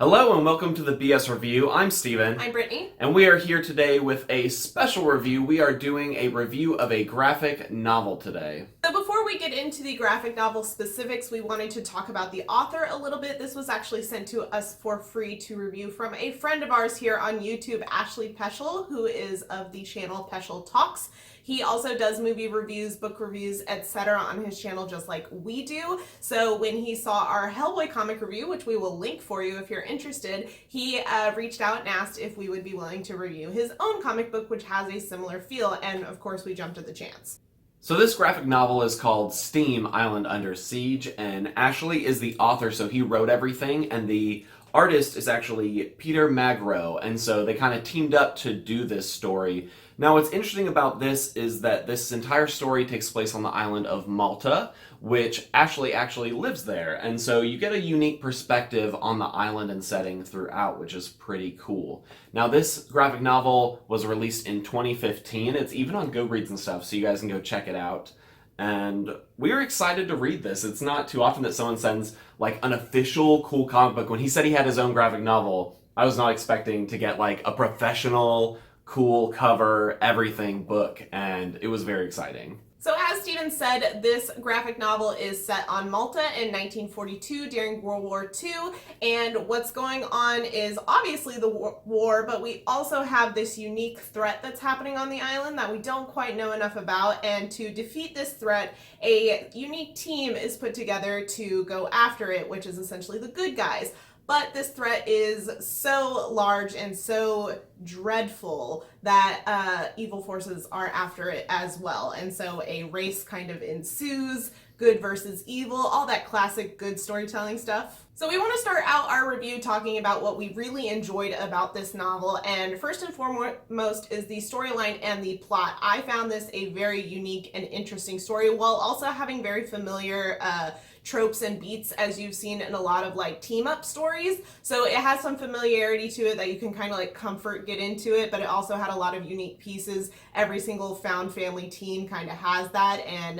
Hello and welcome to the BS Review. I'm Steven. I'm Brittany. And we are here today with a special review. We are doing a review of a graphic novel today. So before we get into the graphic novel specifics, we wanted to talk about the author a little bit. This was actually sent to us for free to review from a friend of ours here on YouTube, Ashley Peschel, who is of the channel Peschel Talks. He also does movie reviews, book reviews, etc. on his channel just like we do. So when he saw our Hellboy comic review, which we will link for you if you're interested, he reached out and asked if we would be willing to review his own comic book, which has a similar feel, and of course we jumped at the chance. So this graphic novel is called S.T.E.A.M. Island Under Siege, and Ashley is the author, so he wrote everything, and the artist is actually Peter Magro, and so they kind of teamed up to do this story. Now what's interesting about this is that this entire story takes place on the island of Malta, which Ashley actually lives there, and so you get a unique perspective on the island and setting throughout, which is pretty cool. Now this graphic novel was released in 2015, it's even on Goodreads and stuff, so you guys can go check it out. And we were excited to read this. It's not too often that someone sends like an official cool comic book. When he said he had his own graphic novel, I was not expecting to get like a professional, cool cover, everything book, and it was very exciting. So as Steven said, this graphic novel is set on Malta in 1942 during World War II, and what's going on is obviously the war, but we also have this unique threat that's happening on the island that we don't quite know enough about, and to defeat this threat, a unique team is put together to go after it, which is essentially the good guys. But this threat is so large and so dreadful that evil forces are after it as well. And so a race kind of ensues, good versus evil, all that classic good storytelling stuff. So we want to start out our review talking about what we really enjoyed about this novel. And first and foremost is the storyline and the plot. I found this a very unique and interesting story while also having very familiar tropes and beats as you've seen in a lot of like team up stories. So it has some familiarity to it that you can kind of like get into it, but it also had a lot of unique pieces. Every single found family team kind of has that, and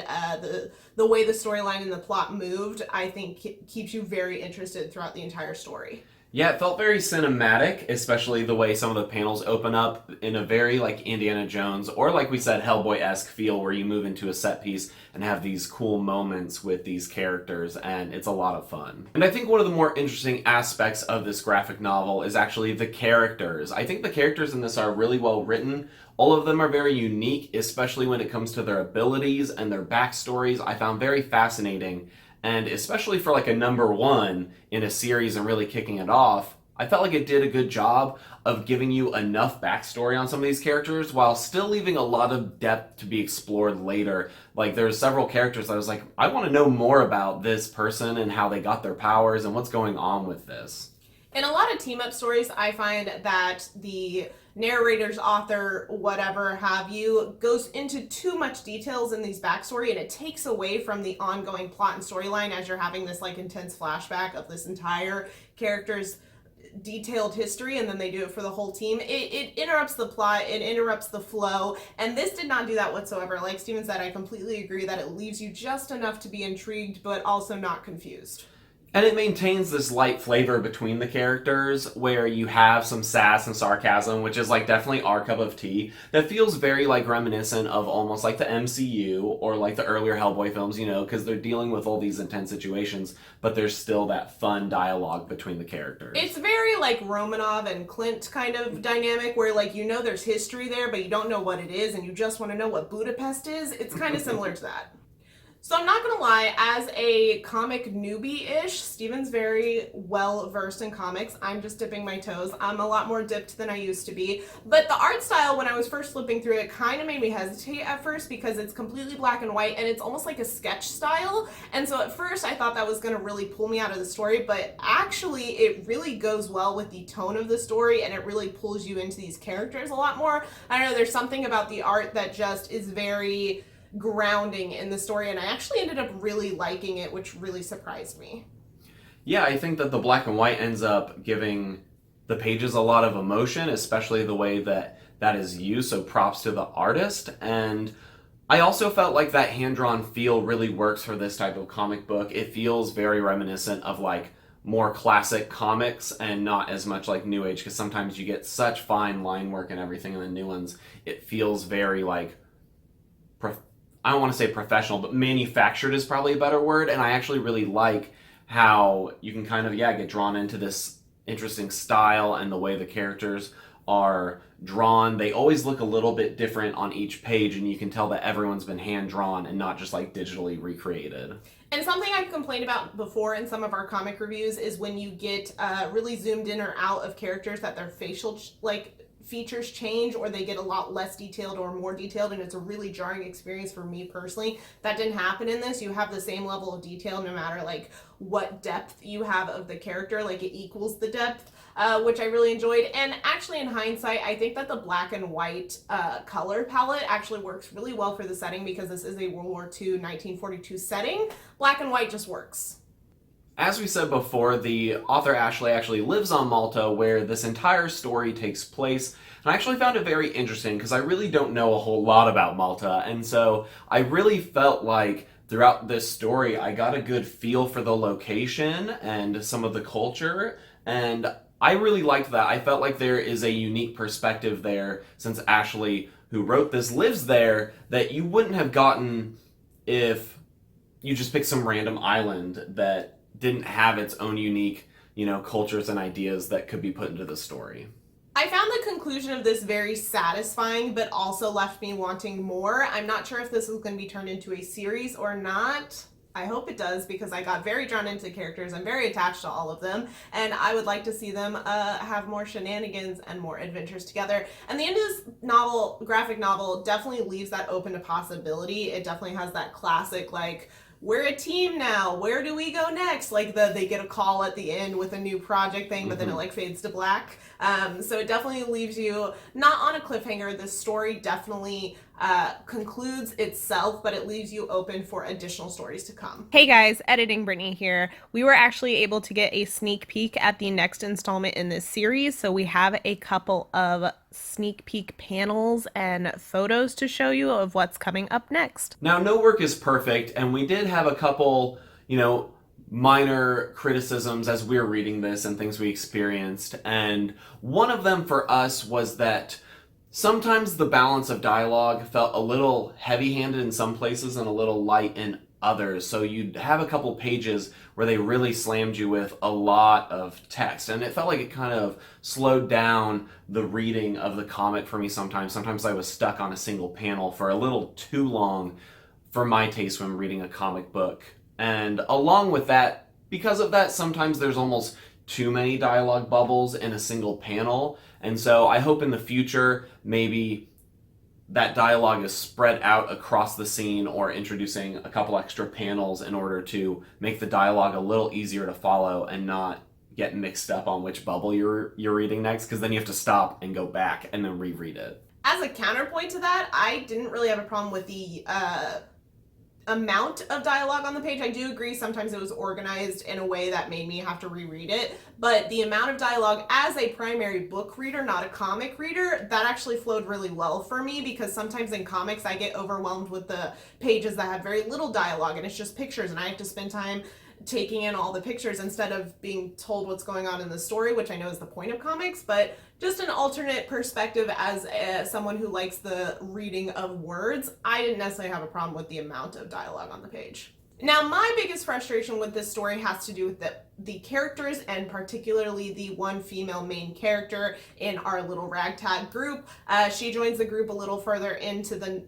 the way the storyline and the plot moved, I think keeps you very interested throughout the entire story. Yeah, it felt very cinematic, especially the way some of the panels open up in a very like Indiana Jones or like we said Hellboy-esque feel where you move into a set piece and have these cool moments with these characters, and it's a lot of fun. And I think one of the more interesting aspects of this graphic novel is actually the characters. I think the characters in this are really well written. All of them are very unique, especially when it comes to their abilities and their backstories. I found very fascinating. And especially for like a #1 in a series and really kicking it off, I felt like it did a good job of giving you enough backstory on some of these characters while still leaving a lot of depth to be explored later. Like there's several characters that I was like, I want to know more about this person and how they got their powers and what's going on with this. In a lot of team-up stories, I find that the narrator's author, whatever have you, goes into too much details in these backstory, and it takes away from the ongoing plot and storyline as you're having this like intense flashback of this entire character's detailed history, and then they do it for the whole team. It interrupts the plot, it interrupts the flow, and this did not do that whatsoever. Like Steven said, I completely agree that it leaves you just enough to be intrigued, but also not confused. And it maintains this light flavor between the characters where you have some sass and sarcasm, which is like definitely our cup of tea, that feels very like reminiscent of almost like the MCU or like the earlier Hellboy films, you know, because they're dealing with all these intense situations, but there's still that fun dialogue between the characters. It's very like Romanov and Clint kind of dynamic where like you know there's history there, but you don't know what it is and you just want to know what Budapest is. It's kind of similar to that. So I'm not gonna lie, as a comic newbie-ish, Steven's very well versed in comics. I'm just dipping my toes. I'm a lot more dipped than I used to be. But the art style, when I was first flipping through it, kind of made me hesitate at first because it's completely black and white and it's almost like a sketch style. And so at first I thought that was gonna really pull me out of the story, but actually it really goes well with the tone of the story and it really pulls you into these characters a lot more. I don't know, there's something about the art that just is very grounding in the story, and I actually ended up really liking it, which really surprised me. Yeah, I think that the black and white ends up giving the pages a lot of emotion, especially the way that that is used, so props to the artist. And I also felt like that hand-drawn feel really works for this type of comic book. It feels very reminiscent of like more classic comics and not as much like New Age, because sometimes you get such fine line work and everything in the new ones. It feels very like, I don't want to say professional, but manufactured is probably a better word. And I actually really like how you can kind of, get drawn into this interesting style and the way the characters are drawn. They always look a little bit different on each page, and you can tell that everyone's been hand drawn and not just like digitally recreated. And something I've complained about before in some of our comic reviews is when you get really zoomed in or out of characters, that their facial features change, or they get a lot less detailed or more detailed, and it's a really jarring experience for me personally. That didn't happen in this. You have the same level of detail no matter like what depth you have of the character, like it equals the depth, which I really enjoyed. And actually, in hindsight, I think that the black and white color palette actually works really well for the setting, because this is a World War II 1942 setting. Black and white just works. As we said before, the author Ashley actually lives on Malta, where this entire story takes place. And I actually found it very interesting because I really don't know a whole lot about Malta. And so I really felt like throughout this story, I got a good feel for the location and some of the culture. And I really liked that. I felt like there is a unique perspective there, since Ashley, who wrote this, lives there, that you wouldn't have gotten if you just picked some random island that didn't have its own unique, cultures and ideas that could be put into the story. I found the conclusion of this very satisfying, but also left me wanting more. I'm not sure if this is going to be turned into a series or not. I hope it does, because I got very drawn into characters. I'm very attached to all of them, and I would like to see them have more shenanigans and more adventures together. And the end of this novel, graphic novel, definitely leaves that open to possibility. It definitely has that classic, like, we're a team now, where do we go next? Like they get a call at the end with a new project thing, but then it like fades to black. So it definitely leaves you not on a cliffhanger. The story definitely concludes itself, but it leaves you open for additional stories to come. Hey guys, Editing Brittany here. We were actually able to get a sneak peek at the next installment in this series, so we have a couple of sneak peek panels and photos to show you of what's coming up next. Now, no work is perfect, and we did have a couple, minor criticisms as we were reading this and things we experienced. And one of them for us was that sometimes the balance of dialogue felt a little heavy-handed in some places and a little light in others. So you'd have a couple pages where they really slammed you with a lot of text, and it felt like it kind of slowed down the reading of the comic for me sometimes. Sometimes I was stuck on a single panel for a little too long for my taste when reading a comic book. And along with that, because of that, sometimes there's almost too many dialogue bubbles in a single panel. And so I hope in the future maybe that dialogue is spread out across the scene, or introducing a couple extra panels in order to make the dialogue a little easier to follow and not get mixed up on which bubble you're reading next, because then you have to stop and go back and then reread it. As a counterpoint to that, I didn't really have a problem with the amount of dialogue on the page. I do agree sometimes it was organized in a way that made me have to reread it, but the amount of dialogue as a primary book reader, not a comic reader, that actually flowed really well for me, because sometimes in comics I get overwhelmed with the pages that have very little dialogue and it's just pictures, and I have to spend time taking in all the pictures instead of being told what's going on in the story, which I know is the point of comics. But just an alternate perspective as someone who likes the reading of words, I didn't necessarily have a problem with the amount of dialogue on the page. Now, my biggest frustration with this story has to do with the characters, and particularly the one female main character in our little ragtag group. She joins the group a little further into the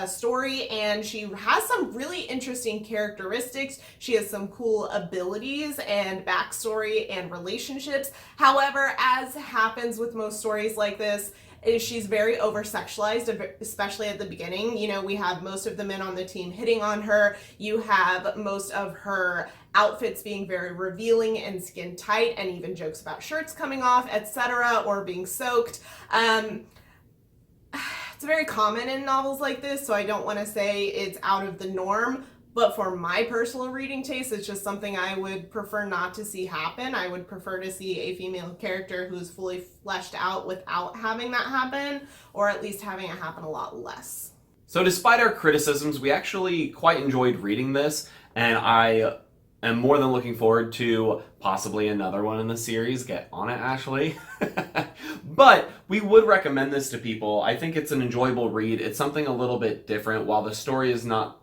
story, and she has some really interesting characteristics. She has some cool abilities and backstory and relationships. However, as happens with most stories like this, she's very over-sexualized, especially at the beginning. We have most of the men on the team hitting on her. You have most of her outfits being very revealing and skin tight, and even jokes about shirts coming off, etc., or being soaked. It's very common in novels like this, so I don't want to say it's out of the norm. But for my personal reading taste, it's just something I would prefer not to see happen. I would prefer to see a female character who's fully fleshed out without having that happen, or at least having it happen a lot less. So despite our criticisms, we actually quite enjoyed reading this, and I am more than looking forward to possibly another one in the series. Get on it, Ashley. But we would recommend this to people. I think it's an enjoyable read. It's something a little bit different. While the story is not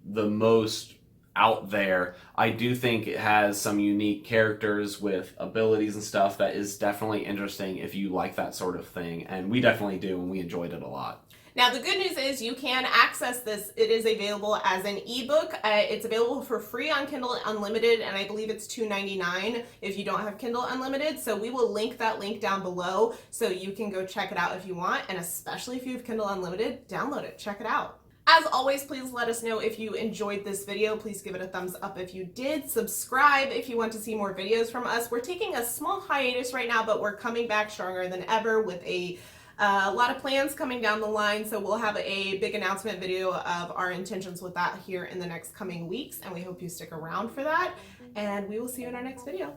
the most out there, I do think it has some unique characters with abilities and stuff that is definitely interesting if you like that sort of thing. And we definitely do, and we enjoyed it a lot. Now, the good news is you can access this. It is available as an ebook. It's available for free on Kindle Unlimited, and I believe it's $2.99 if you don't have Kindle Unlimited. So we will link that link down below so you can go check it out if you want. And especially if you have Kindle Unlimited, download it, check it out. As always, please let us know if you enjoyed this video. Please give it a thumbs up if you did. Subscribe if you want to see more videos from us. We're taking a small hiatus right now, but we're coming back stronger than ever with a lot of plans coming down the line, so we'll have a big announcement video of our intentions with that here in the next coming weeks, and we hope you stick around for that, and we will see you in our next video.